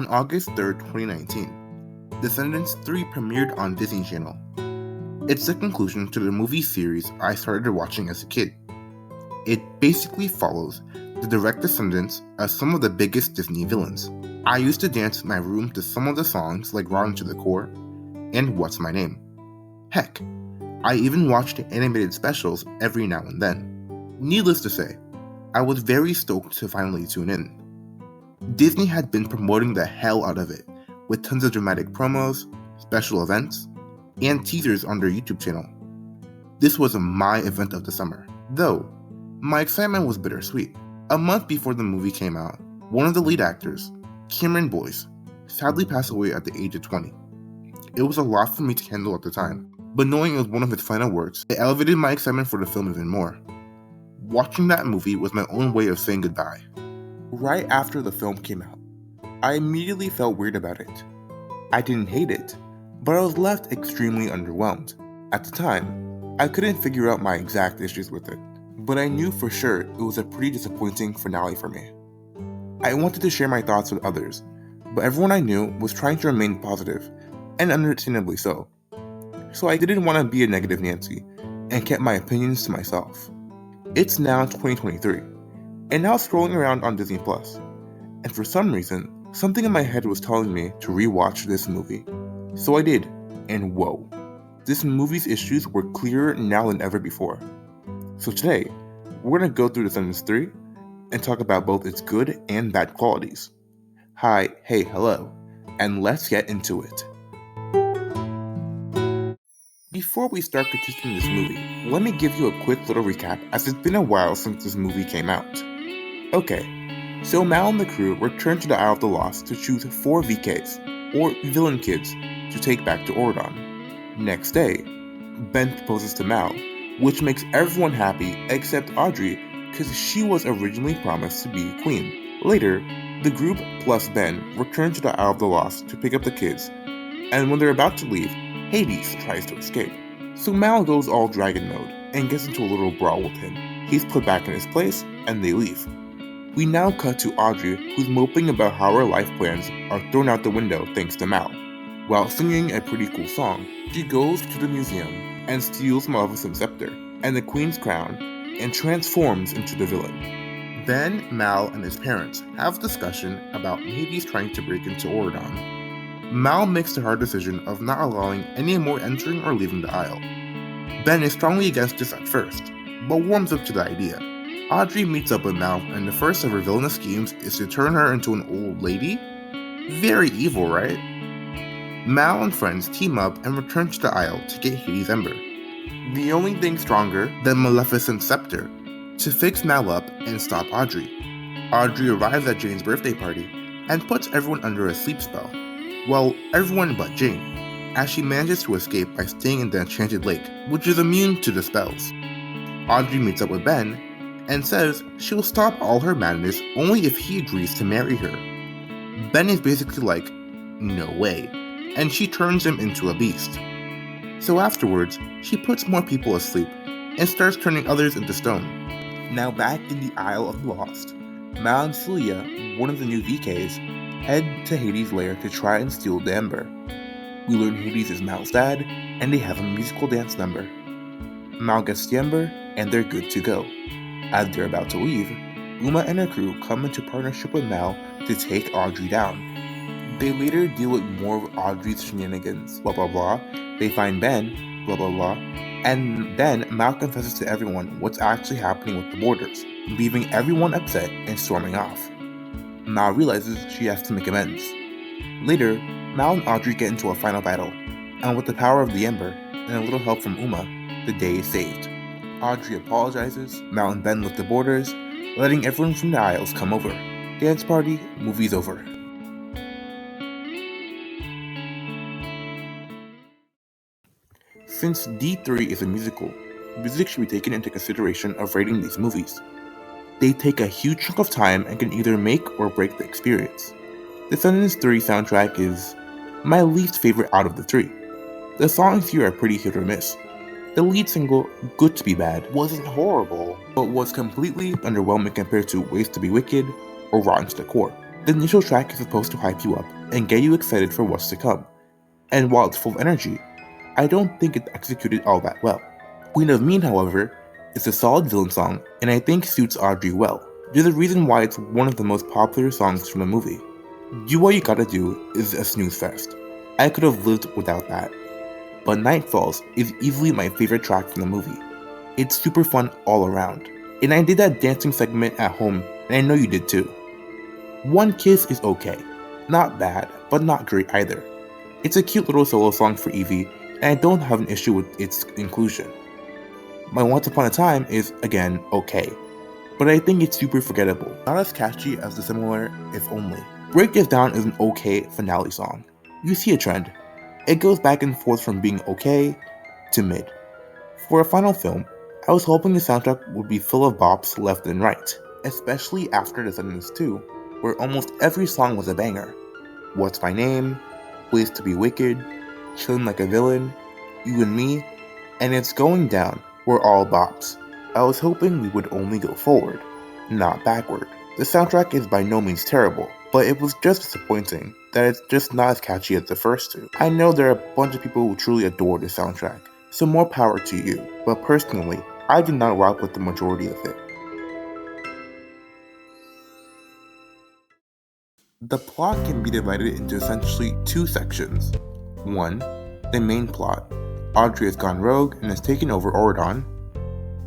On August 3rd, 2019, Descendants 3 premiered on Disney Channel. It's the conclusion to the movie series I started watching as a kid. It basically follows the direct descendants of some of the biggest Disney villains. I used to dance in my room to some of the songs like Rotten to the Core and What's My Name. Heck, I even watched animated specials every now and then. Needless to say, I was very stoked to finally tune in. Disney had been promoting the hell out of it, with tons of dramatic promos, special events, and teasers on their YouTube channel. This was my event of the summer, though my excitement was bittersweet. A month before the movie came out, one of the lead actors, Boyce, sadly passed away at the age of 20. It was a lot for me to handle at the time, but knowing it was one of his final works, it elevated my excitement for the film even more. Watching that movie was my own way of saying goodbye. Right after the film came out, I immediately felt weird about it. I didn't hate it, but I was left extremely underwhelmed. At the time, I couldn't figure out my exact issues with it, but I knew for sure it was a pretty disappointing finale for me. I wanted to share my thoughts with others, but everyone I knew was trying to remain positive, and understandably so. So I didn't want to be a negative Nancy, and kept my opinions to myself. It's now 2023, and now scrolling around on Disney Plus, and for some reason, something in my head was telling me to rewatch this movie. So I did, and whoa, this movie's issues were clearer now than ever before. So today, we're going to go through Descendants 3 and talk about both its good and bad qualities. Hi, hey, hello, and let's get into it. Before we start critiquing this movie, let me give you a quick little recap as it's been a while since this movie came out. Okay, so Mal and the crew return to the Isle of the Lost to choose 4 VKs, or villain kids, to take back to Ordon. Next day, Ben proposes to Mal, which makes everyone happy except Audrey because she was originally promised to be queen. Later, the group plus Ben return to the Isle of the Lost to pick up the kids, and when they're about to leave, Hades tries to escape. So Mal goes all dragon mode and gets into a little brawl with him. He's put back in his place, and they leave. We now cut to Audrey, who's moping about how her life plans are thrown out the window thanks to Mal. While singing a pretty cool song, she goes to the museum and steals Maleficent's scepter and the queen's crown and transforms into the villain. Ben, Mal, and his parents have a discussion about Hades trying to break into Ordon. Mal makes the hard decision of not allowing any more entering or leaving the Isle. Ben is strongly against this at first, but warms up to the idea. Audrey meets up with Mal, and the first of her villainous schemes is to turn her into an old lady? Very evil, right? Mal and friends team up and return to the Isle to get Hades' Ember, the only thing stronger than Maleficent's scepter, to fix Mal up and stop Audrey. Audrey arrives at Jane's birthday party and puts everyone under a sleep spell. Well, everyone but Jane, as she manages to escape by staying in the Enchanted Lake, which is immune to the spells. Audrey meets up with Ben and says she'll stop all her madness only if he agrees to marry her. Ben is basically like, no way, and she turns him into a beast. So afterwards, she puts more people asleep and starts turning others into stone. Now back in the Isle of the Lost, Mal and Celia, one of the new VKs, head to Hades' lair to try and steal the Ember. We learn Hades is Mal's dad, and they have a musical dance number. Mal gets the Ember, and they're good to go. As they're about to leave, Uma and her crew come into partnership with Mal to take Audrey down. They later deal with more of Audrey's shenanigans, blah blah blah. They find Ben, blah blah blah, and then Mal confesses to everyone what's actually happening with the borders, leaving everyone upset and storming off. Mal realizes she has to make amends. Later, Mal and Audrey get into a final battle, and with the power of the Ember and a little help from Uma, the day is saved. Audrey apologizes, Mal and Ben lift the borders, letting everyone from the Isles come over. Dance party, movie's over. Since D3 is a musical, music should be taken into consideration of rating these movies. They take a huge chunk of time and can either make or break the experience. Descendants 3 soundtrack is my least favorite out of the 3. The songs here are pretty hit or miss. The lead single, Good to Be Bad, wasn't horrible, but was completely underwhelming compared to Ways to Be Wicked or Rotten to the Core. The initial track is supposed to hype you up and get you excited for what's to come, and while it's full of energy, I don't think it's executed all that well. Queen of Mean, however, is a solid villain song and I think suits Audrey well. There's a reason why it's one of the most popular songs from the movie. Do What You Gotta Do is a snooze fest. I could have lived without that. But Night Falls is easily my favorite track from the movie. It's super fun all around. And I did that dancing segment at home, and I know you did too. One Kiss is okay. Not bad, but not great either. It's a cute little solo song for Evie, and I don't have an issue with its inclusion. My Once Upon a Time is, again, okay. But I think it's super forgettable. Not as catchy as the similar If Only. Break This Down is an okay finale song. You see a trend. It goes back and forth from being okay to mid. For a final film, I was hoping the soundtrack would be full of bops left and right, especially after Descendants 2, where almost every song was a banger. What's My Name, Ways to Be Wicked, Chillin' Like a Villain, You and Me, and It's Going Down were all bops. I was hoping we would only go forward, not backward. The soundtrack is by no means terrible, but it was just disappointing that it's just not as catchy as the first two. I know there are a bunch of people who truly adore the soundtrack, so more power to you, but personally, I did not rock with the majority of it. The plot can be divided into essentially two sections. 1. The main plot. Audrey has gone rogue and has taken over Ordon.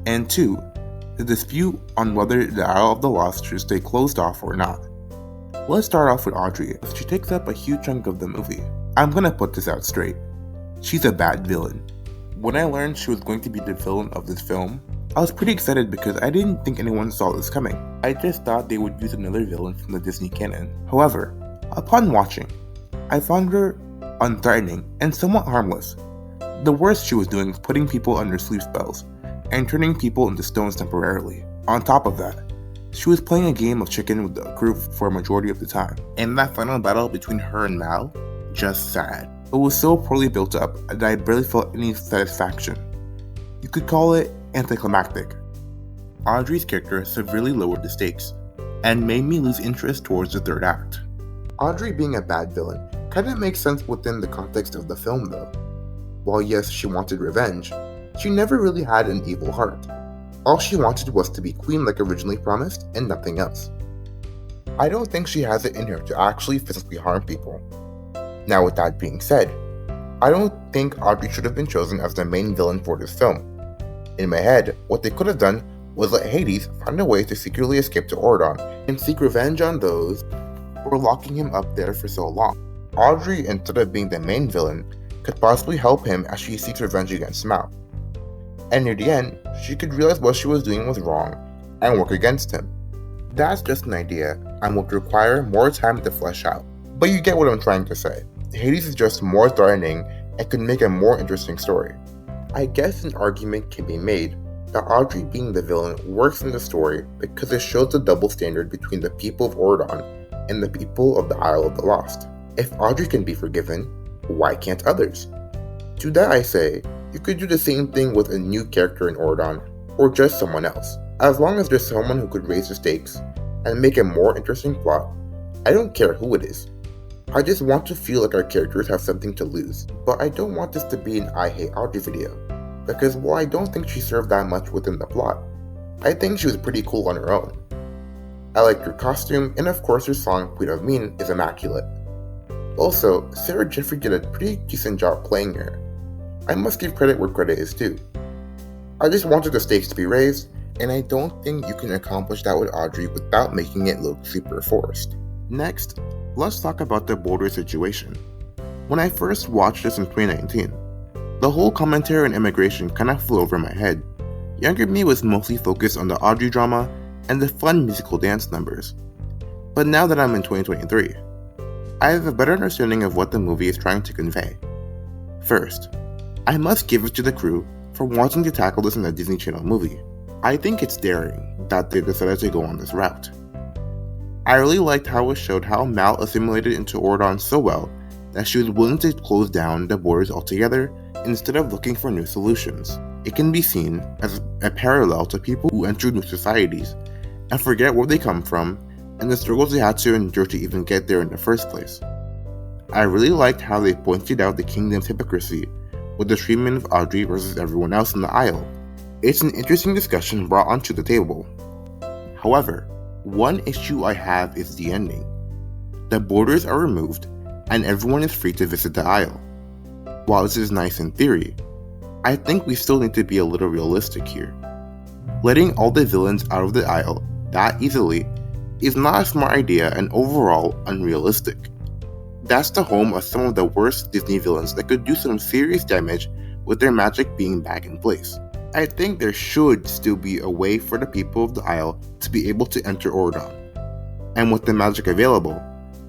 And 2. The dispute on whether the Isle of the Lost should stay closed off or not. Let's start off with Audrey, as she takes up a huge chunk of the movie. I'm gonna put this out straight. She's a bad villain. When I learned she was going to be the villain of this film, I was pretty excited because I didn't think anyone saw this coming. I just thought they would use another villain from the Disney canon. However, upon watching, I found her unthreatening and somewhat harmless. The worst she was doing was putting people under sleep spells and turning people into stones temporarily. On top of that, she was playing a game of chicken with the group for a majority of the time. And that final battle between her and Mal, just sad. It was so poorly built up that I barely felt any satisfaction. You could call it anticlimactic. Audrey's character severely lowered the stakes, and made me lose interest towards the third act. Audrey being a bad villain kinda makes sense within the context of the film though. While yes, she wanted revenge, she never really had an evil heart. All she wanted was to be queen like originally promised, and nothing else. I don't think she has it in her to actually physically harm people. Now with that being said, I don't think Audrey should have been chosen as the main villain for this film. In my head, what they could have done was let Hades find a way to secretly escape to Ordon and seek revenge on those who were locking him up there for so long. Audrey, instead of being the main villain, could possibly help him as she seeks revenge against Mal. And near the end, she could realize what she was doing was wrong and work against him. That's just an idea and would require more time to flesh out. But you get what I'm trying to say. Hades is just more threatening and could make a more interesting story. I guess an argument can be made that Audrey being the villain works in the story because it shows the double standard between the people of Ordon and the people of the Isle of the Lost. If Audrey can be forgiven, why can't others? To that I say, you could do the same thing with a new character in Ordon, or just someone else. As long as there's someone who could raise the stakes and make a more interesting plot, I don't care who it is. I just want to feel like our characters have something to lose. But I don't want this to be an I Hate Audrey video, because while I don't think she served that much within the plot, I think she was pretty cool on her own. I liked her costume, and of course her song Queen of Mean is immaculate. Also, Sarah Jeffrey did a pretty decent job playing her. I must give credit where credit is due. I just wanted the stakes to be raised, and I don't think you can accomplish that with Audrey without making it look super forced. Next, let's talk about the border situation. When I first watched this in 2019, the whole commentary on immigration kinda flew over my head. Younger me was mostly focused on the Audrey drama and the fun musical dance numbers. But now that I'm in 2023, I have a better understanding of what the movie is trying to convey. First, I must give it to the crew for wanting to tackle this in a Disney Channel movie. I think it's daring that they decided to go on this route. I really liked how it showed how Mal assimilated into Ordon so well that she was willing to close down the borders altogether instead of looking for new solutions. It can be seen as a parallel to people who enter new societies and forget where they come from and the struggles they had to endure to even get there in the first place. I really liked how they pointed out the kingdom's hypocrisy with the treatment of Audrey versus everyone else in the aisle. It's an interesting discussion brought onto the table. However, one issue I have is the ending. The borders are removed, and everyone is free to visit the aisle. While this is nice in theory, I think we still need to be a little realistic here. Letting all the villains out of the aisle that easily is not a smart idea and overall unrealistic. That's the home of some of the worst Disney villains that could do some serious damage with their magic being back in place. I think there should still be a way for the people of the aisle to be able to enter Ordon. And with the magic available,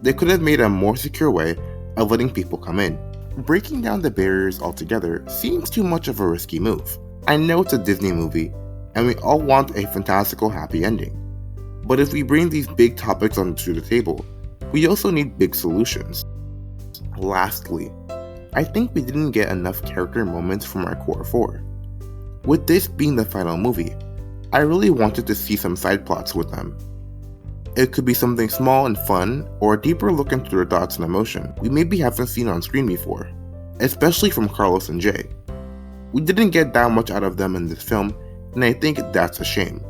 they could have made a more secure way of letting people come in. Breaking down the barriers altogether seems too much of a risky move. I know it's a Disney movie, and we all want a fantastical happy ending. But if we bring these big topics onto the table, we also need big solutions. Lastly, I think we didn't get enough character moments from our core four. With this being the final movie, I really wanted to see some side plots with them. It could be something small and fun, or a deeper look into their thoughts and emotion we maybe haven't seen on screen before, especially from Carlos and Jay. We didn't get that much out of them in this film, and I think that's a shame.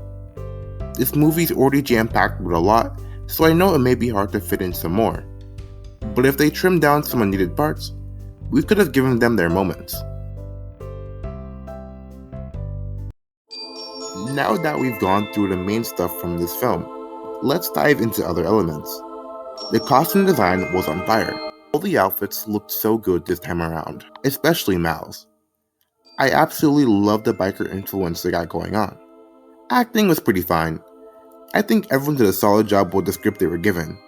This movie's already jam-packed with a lot, so I know it may be hard to fit in some more. But if they trimmed down some unneeded parts, we could have given them their moments. Now that we've gone through the main stuff from this film, let's dive into other elements. The costume design was on fire. All the outfits looked so good this time around, especially Mal's. I absolutely love the biker influence they got going on. Acting was pretty fine. I think everyone did a solid job with the script they were given.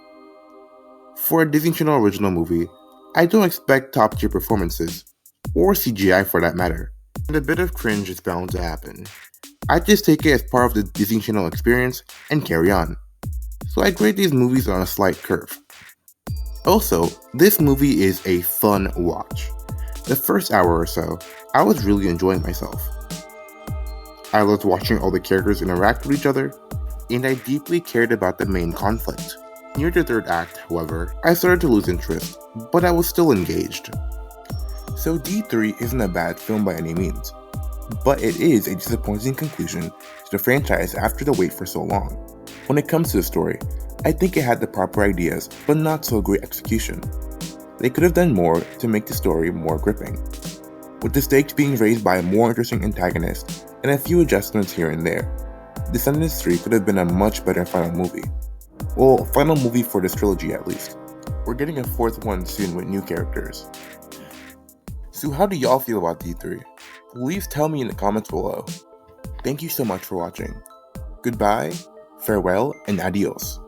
For a Disney Channel original movie, I don't expect top tier performances, or CGI for that matter, and a bit of cringe is bound to happen. I just take it as part of the Disney Channel experience and carry on. So I grade these movies on a slight curve. Also, this movie is a fun watch. The first hour or so, I was really enjoying myself. I loved watching all the characters interact with each other, and I deeply cared about the main conflict. Near the third act, however, I started to lose interest, but I was still engaged. So D3 isn't a bad film by any means, but it is a disappointing conclusion to the franchise after the wait for so long. When it comes to the story, I think it had the proper ideas, but not so great execution. They could have done more to make the story more gripping, with the stakes being raised by a more interesting antagonist and a few adjustments here and there. Descendants 3 could have been a much better final movie. Well, final movie for this trilogy at least. We're getting a fourth one soon with new characters. So how do y'all feel about D3? Please tell me in the comments below. Thank you so much for watching. Goodbye, farewell, and adios.